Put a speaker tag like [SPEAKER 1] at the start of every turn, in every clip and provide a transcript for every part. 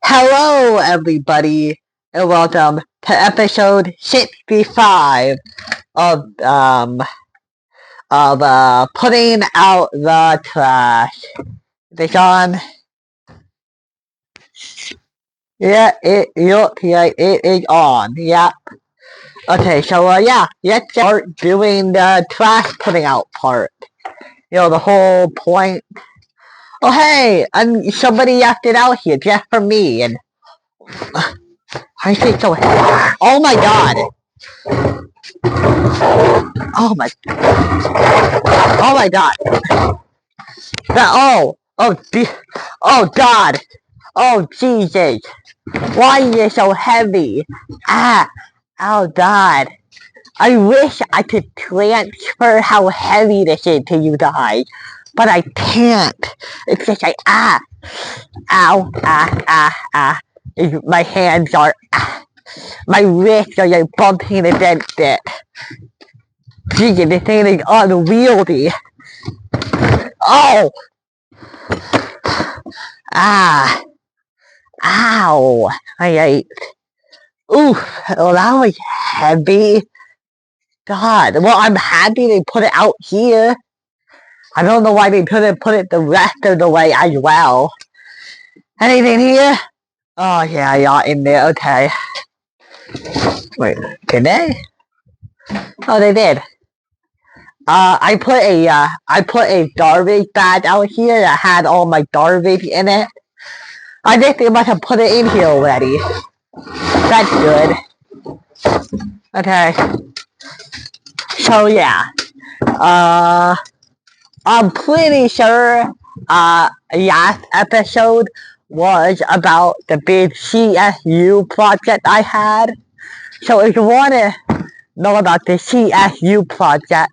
[SPEAKER 1] Hello, everybody, and welcome to episode 65 of putting out the trash. Is it on? Yeah, it is on. Yep. Okay, so yeah, let's start doing the trash putting out part. The whole point. Oh hey, and somebody left it out here just for me, and I think so. Oh my god. Oh my. Oh my god. Oh god. Oh Jesus. Why is it so heavy? Oh god. I wish I could transfer how heavy this is to you guys, but I can't. It's just like, ow. My hands are, my wrists are like bumping against it. Jesus, this thing is unwieldy. Oh! Ow! Oof, well, that was heavy. God, well, I'm happy they put it out here. I don't know why they couldn't put it the rest of the way as well. Anything here? Oh, yeah, in there, okay. Wait, can they? Oh, they did. I put a garbage bag out here that had all my garbage in it. I think they must have put it in here already. That's good. Okay. So yeah. I'm pretty sure last episode was about the big CSU project I had. So if you wanna know about the CSU project,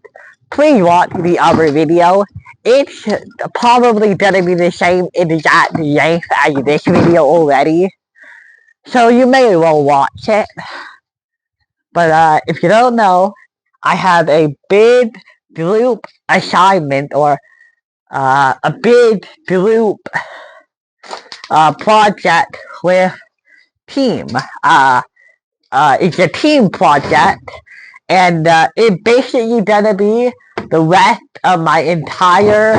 [SPEAKER 1] please watch the other video. It's probably gonna be the same exact length as this video already. So you may as well watch it. But if you don't know, I have a big group assignment or a big group project with team. It's a team project, and it's basically gonna be the rest of my entire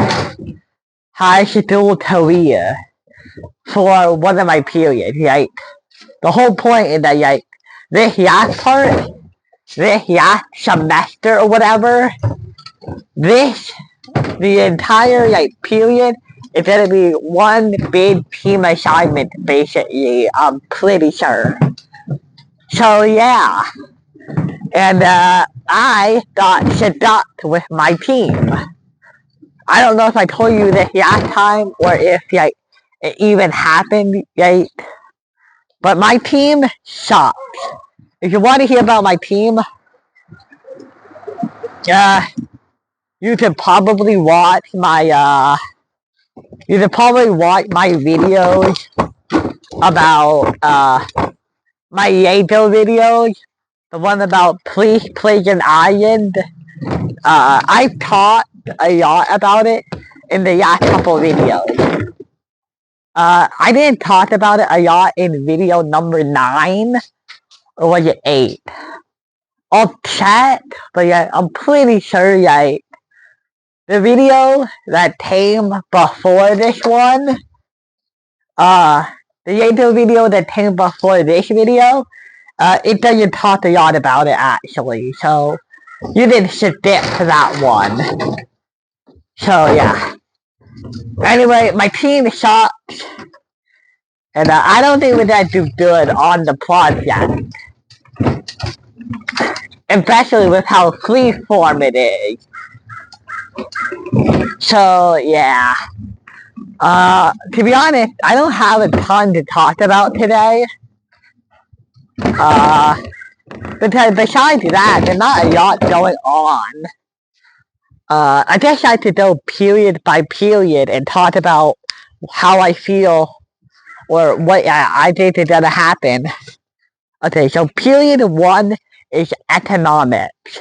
[SPEAKER 1] high school career for one of my periods, right? The whole point is that, like, this last part, this last semester or whatever, the entire, like, period is gonna be one big team assignment, basically, I'm pretty sure. So, yeah. And, I got seduced with my team. I don't know if I told you this last time or if, like, it even happened, right? But my team sucks. If you want to hear about my team, you could probably watch my videos about my Yato videos. The one about Please Pleasant Island. I've talked a lot about it in the last couple videos. I didn't talk about it a lot in video number 9, or was it 8? I'll check, but yeah, I'm pretty sure, like, the video that came before this one, the Yato video that came before this video, it doesn't talk a lot about it, actually, so you didn't skip to that one. So, yeah. Anyway, my team sucks, and I don't think we're gonna do good on the project. Especially with how freeform it is. So, yeah. To be honest, I don't have a ton to talk about today. Because besides that, there's not a lot going on. I guess I could go period by period and talk about how I feel or what I think is gonna happen. Okay, so period 1 is economics.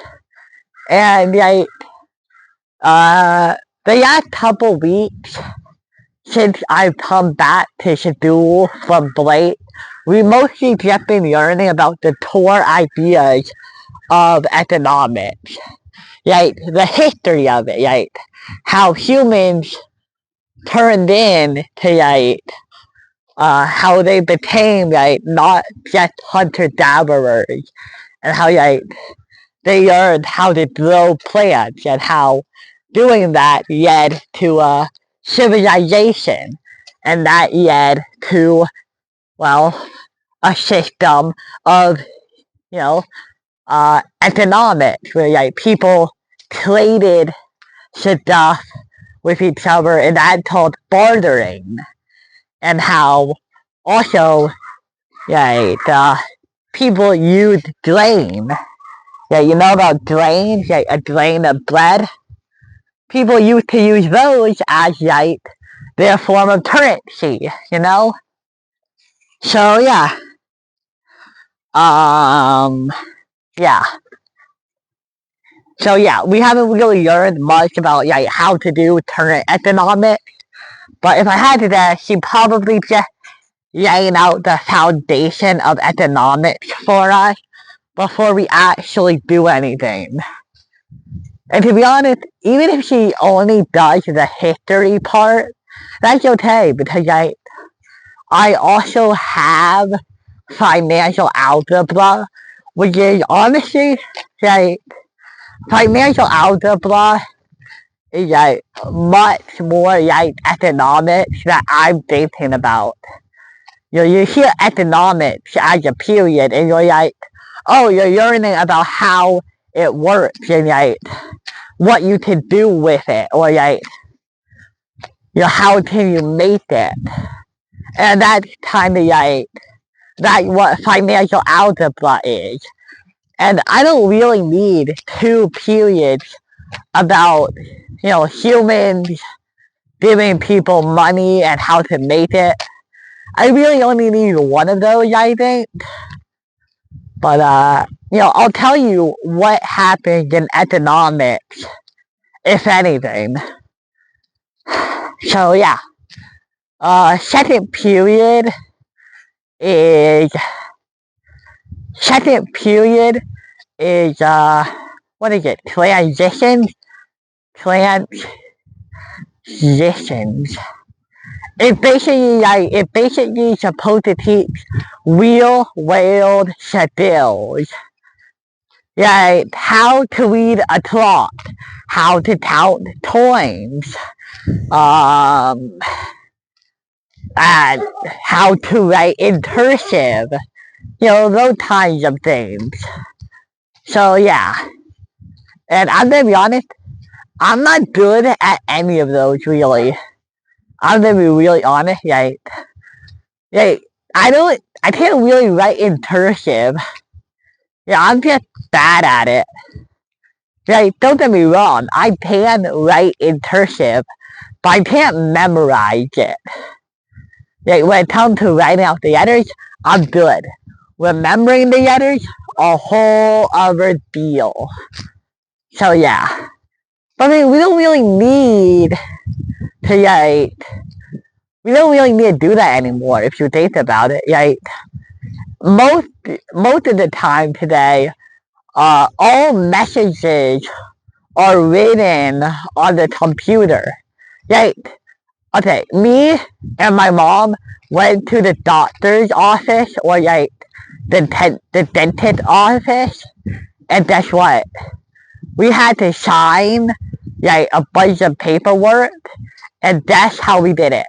[SPEAKER 1] And, like, the last couple weeks, since I've come back to school from break, we mostly just been learning about the core ideas of economics. Like the history of it, like how humans turned in to how they became not just hunter gatherers, and how they learned how to grow plants, and how doing that led to civilization, and that led to, well, a system of, you know, economics where people traded stuff with each other, and that's called bartering. And how also, people used grain. Yeah, you know about grains, a grain of bread? People used to use those as their form of currency, you know? So yeah. Yeah. So yeah, we haven't really learned much about how to do current economics. But if I had to guess, she probably just laying out the foundation of economics for us before we actually do anything. And to be honest, even if she only does the history part, that's okay because I also have financial algebra, which is honestly financial algebra is much more economics that I'm thinking about. You hear economics as a period, and you're oh, you're learning about how it works and what you can do with it, or how can you make it, and that's kind of that's what financial algebra is. And I don't really need 2 periods about humans giving people money and how to make it. I really only need one of those, I think. But I'll tell you what happens in economics, if anything. So yeah, second period is what is it? Transitions. It's basically supposed to teach real world skills. How to read a clock, how to count coins, and how to write in cursive, those kinds of things. So yeah, and I'm gonna be honest, I'm not good at any of those really. I'm gonna be really honest, I can't really write in cursive. I'm just bad at it. Don't get me wrong, I can write in cursive, but I can't memorize it. When it comes to writing out the letters, I'm good. Remembering the letters, a whole other deal. So yeah. But I mean, we don't really need to we don't really need to do that anymore if you think about it. Most of the time today, all messages are written on the computer. Okay, me and my mom went to the doctor's office, or the dentist office, and guess what? We had to sign a bunch of paperwork, and that's how we did it.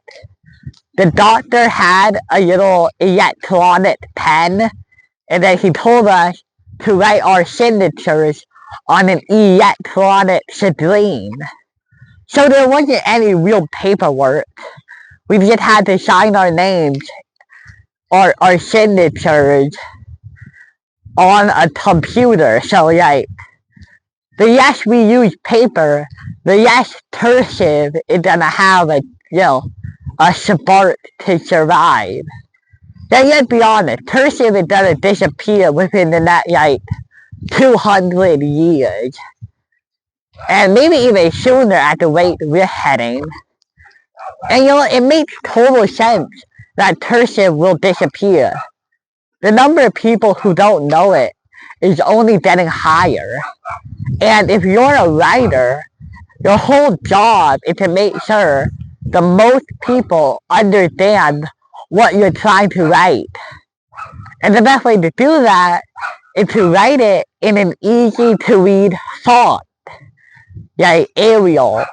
[SPEAKER 1] The doctor had a little electronic pen, and then he told us to write our signatures on an electronic screen. So there wasn't any real paperwork. We just had to sign our names or our signatures on a computer. So the less we use paper, the less cursive is gonna have a spark to survive. Let's be honest, cursive is gonna disappear within the next 200 years. And maybe even sooner at the rate we're heading. And it makes total sense that cursive will disappear. The number of people who don't know it is only getting higher. And if you're a writer, your whole job is to make sure the most people understand what you're trying to write. And the best way to do that is to write it in an easy to read font, like Arial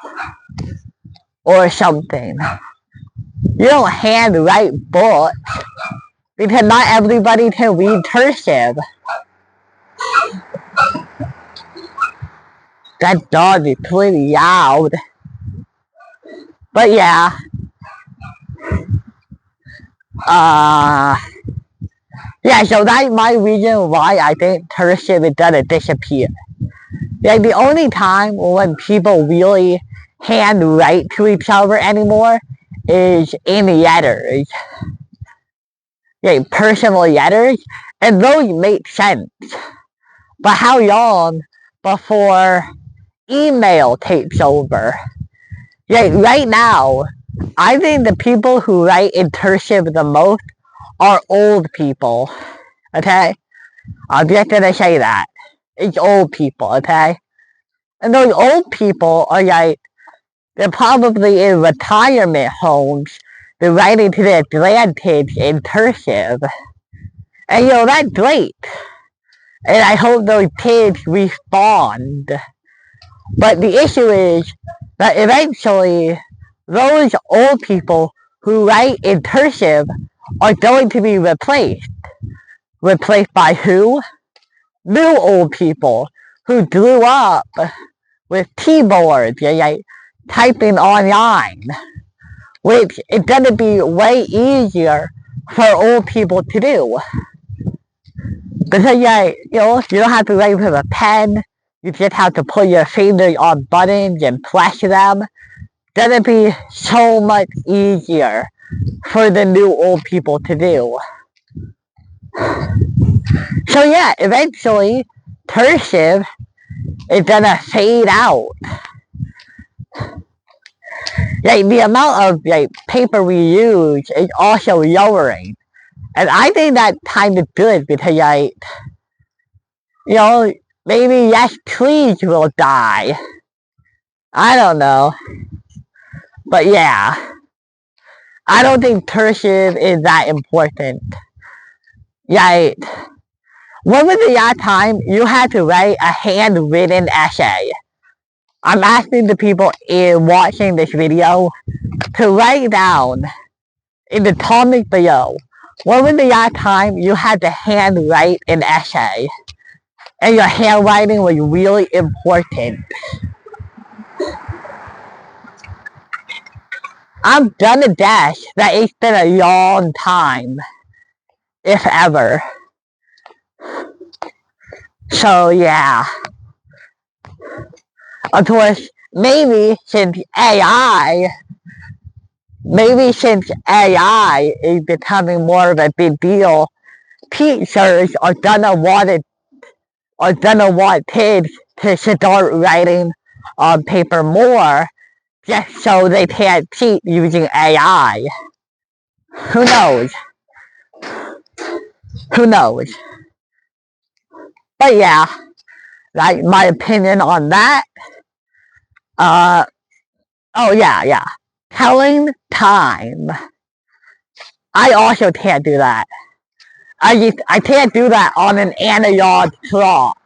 [SPEAKER 1] or something. You don't hand write books because not everybody can read cursive. That dog is pretty loud. But yeah. Yeah, so that's my reason why I think cursive is gonna disappear. Like, the only time when people really hand write to each other anymore is in letters. Like, personal letters, and those make sense. But how long before email takes over? Like, right now, I think the people who write in cursive the most are old people, okay? I'm just gonna say that. It's old people, okay? And those old people are like, they're probably in retirement homes. They're writing to their grandkids in cursive. And that's great. And I hope those kids respond. But the issue is that eventually, those old people who write in cursive are going to be replaced. Replaced by who? New old people who grew up with keyboards, like typing online, which is going to be way easier for old people to do. Because you don't have to write with a pen. You just have to put your fingers on buttons and press them. It's going to be so much easier for the new old people to do. So yeah, eventually, cursive is gonna fade out. Like, the amount of paper we use is also lowering. And I think that kind of good because maybe less trees will die. I don't know. But yeah. I don't think cursive is that important. Like, when was the last time you had to write a handwritten essay? I'm asking the people watching this video to write down in the comments below. When was the last time you had to handwrite an essay? And your handwriting was really important. I'm gonna guess that it's been a long time. If ever. So yeah. Of course, maybe since AI is becoming more of a big deal, teachers are gonna want kids to start writing on paper more, just so they can't cheat using AI. Who knows? Who knows? But yeah, that's my opinion on that. Oh yeah. Telling time. I also can't do that. I can't do that on an analog clock.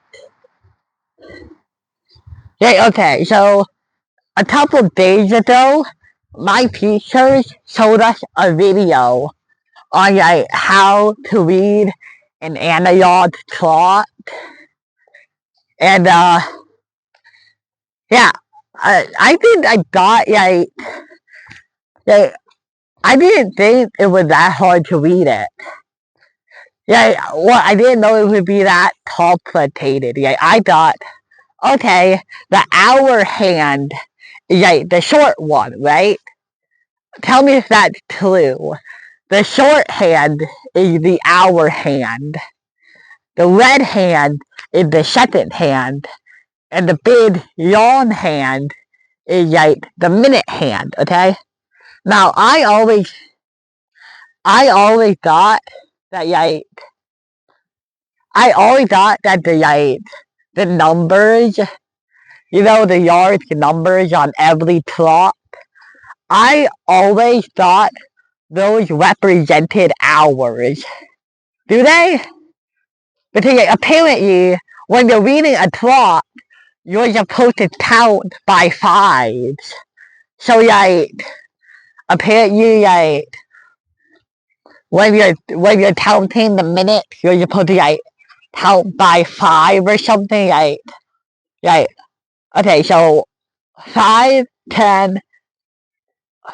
[SPEAKER 1] Okay, so a couple days ago, my teachers showed us a video on how to read an analog clock. And yeah, I think I got I didn't think it was that hard to read it. Well, I didn't know it would be that complicated. I thought, okay, the hour hand is the short one, right? Tell me if that's true. The short hand is the hour hand. The red hand is the second hand. And the big long hand is the minute hand, okay? Now, I always thought that the numbers, the yard numbers on every plot, I always thought those represented hours. Do they? Because apparently, when you're reading a plot, you're supposed to count by fives. So apparently when you're counting the minutes, you're supposed to count by five or something. Okay, so 5, 10,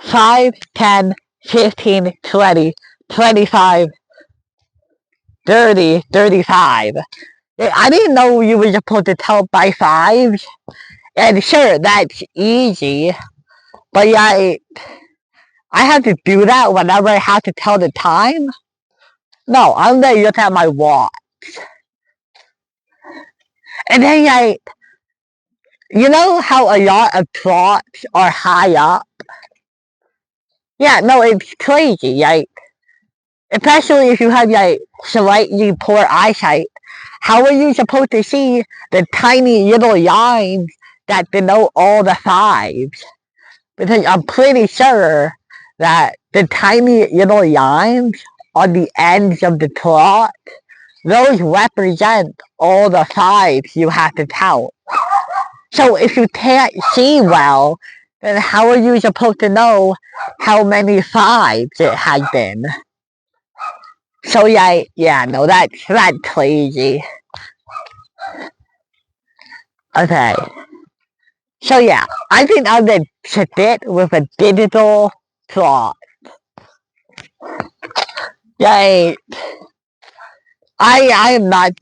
[SPEAKER 1] 5, 10, 15, 20, 25, 30, 35. I didn't know you were supposed to count by fives. And sure, that's easy. But I have to do that whenever I have to tell the time? No, I'm gonna look at my watch. And then you know how a lot of plots are high up? Yeah, no, it's crazy, especially if you have slightly poor eyesight. How are you supposed to see the tiny little lines that denote all the fives? Because I'm pretty sure that the tiny little lines on the ends of the plot, those represent all the fives you have to count. So if you can't see well, then how are you supposed to know how many fives it has been? So no, that's crazy. Okay. So I think I'm gonna stick with a digital plot. I am not.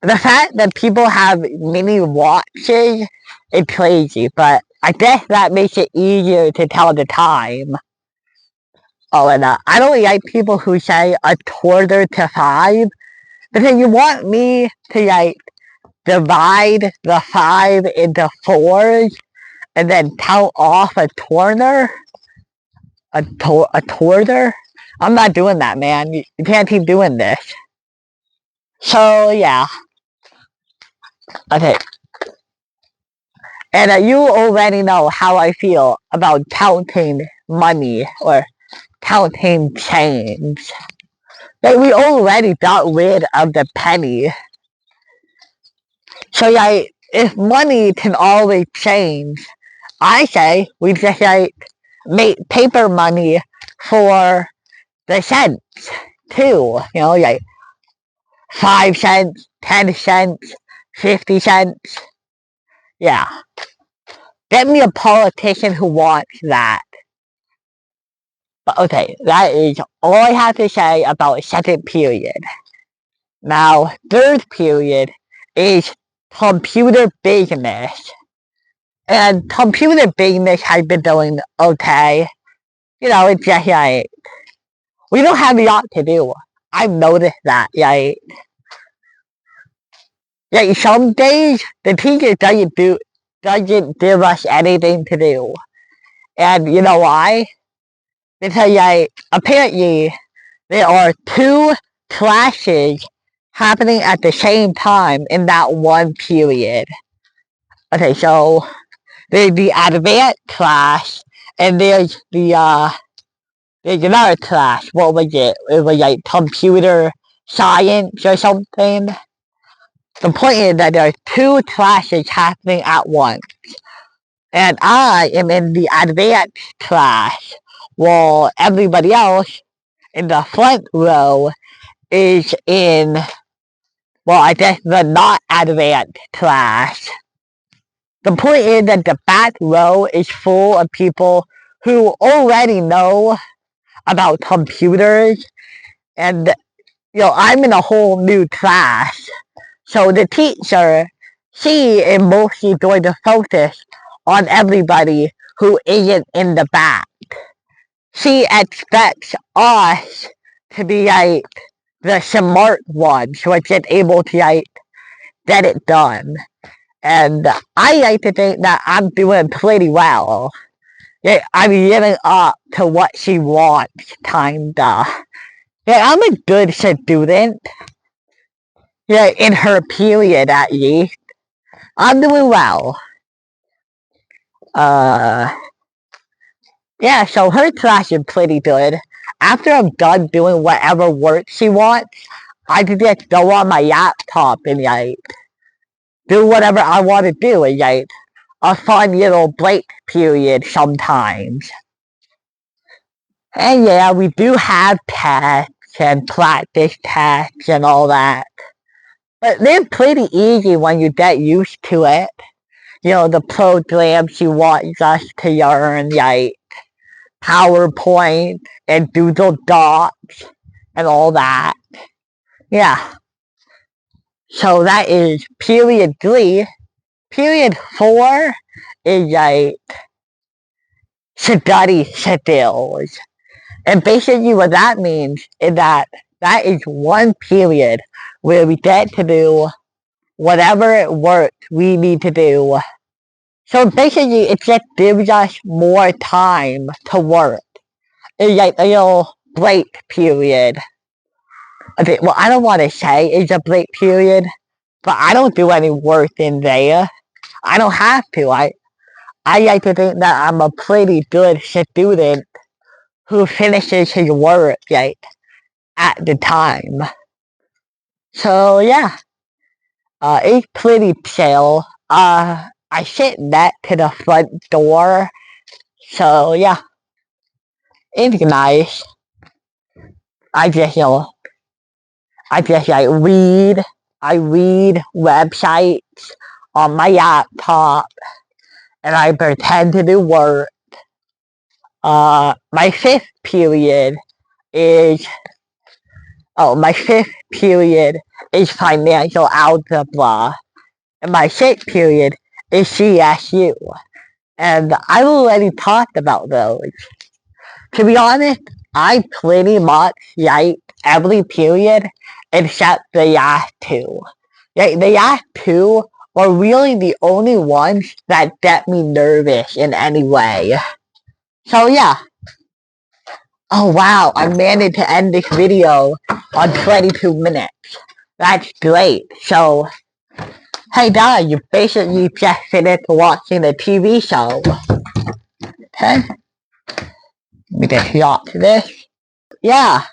[SPEAKER 1] The fact that people have mini watches is crazy, but I guess that makes it easier to tell the time. Oh, and I don't like people who say a quarter to 5, because you want me to divide the 5 into 4s and then count off a corner? A quarter? I'm not doing that, man. You can't keep doing this. So, Okay. And you already know how I feel about counting money or counting change. We already got rid of the penny. So if money can always change, I say we just make paper money for the cents too. 5 cents, 10 cents, 50 cents. Yeah. Get me a politician who wants that. But okay, that is all I have to say about second period. Now, third period is computer business. And computer business has been doing okay. It's just we don't have a lot to do. I've noticed that, some days the teacher doesn't give us anything to do. And you know why? Because apparently there are 2 classes happening at the same time in that one period. Okay, so there's the advanced class and there's another class. What was it? It was computer science or something. The point is that there are 2 classes happening at once. And I am in the advanced class, while everybody else in the front row is in, I guess, the not advanced class. The point is that the back row is full of people who already know about computers, and I'm in a whole new class. So the teacher, she is mostly going to focus on everybody who isn't in the back. She expects us to be the smart ones who are just able to get it done. And I like to think that I'm doing pretty well. Yeah, I'm living up to what she wants, kinda. Yeah, I'm a good student. Yeah, in her period at least. I'm doing well. Uh, yeah, so her class is pretty good. After I'm done doing whatever work she wants, I can just go on my laptop and do whatever I want to do and a fun little break period sometimes. And yeah, we do have tests and practice tests and all that. But they're pretty easy when you get used to it. The programs she wants us to learn, PowerPoint and Doodle Docs and all that. Yeah. So that is period 3. Period 4 is study skills. And basically what that means is that is one period where we get to do whatever work we need to do. So basically it just gives us more time to work. It's like a little break period. Okay, well I don't want to say it's a break period, but I don't do any work in there. I don't have to. I like to think that I'm a pretty good student who finishes his work at the time. So yeah, it's pretty chill. I sit next to the front door, so yeah, it's nice. I just I just read. I read websites on my laptop, and I pretend to do work. My fifth period is my fifth period is financial algebra, and my sixth period is CSU. And I already talked about those. To be honest, I pretty much like every period except the last two. The last two are really the only ones that get me nervous in any way. So yeah. Oh wow, I managed to end this video on 22 minutes. That's great. So, hey guys, you basically just finished watching the TV show. Okay? Let me just watch this. Yeah.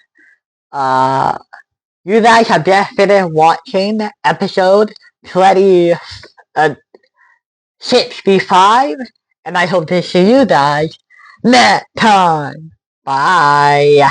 [SPEAKER 1] Uh, you guys have just finished watching episode 65, and I hope to see you guys next time. Bye.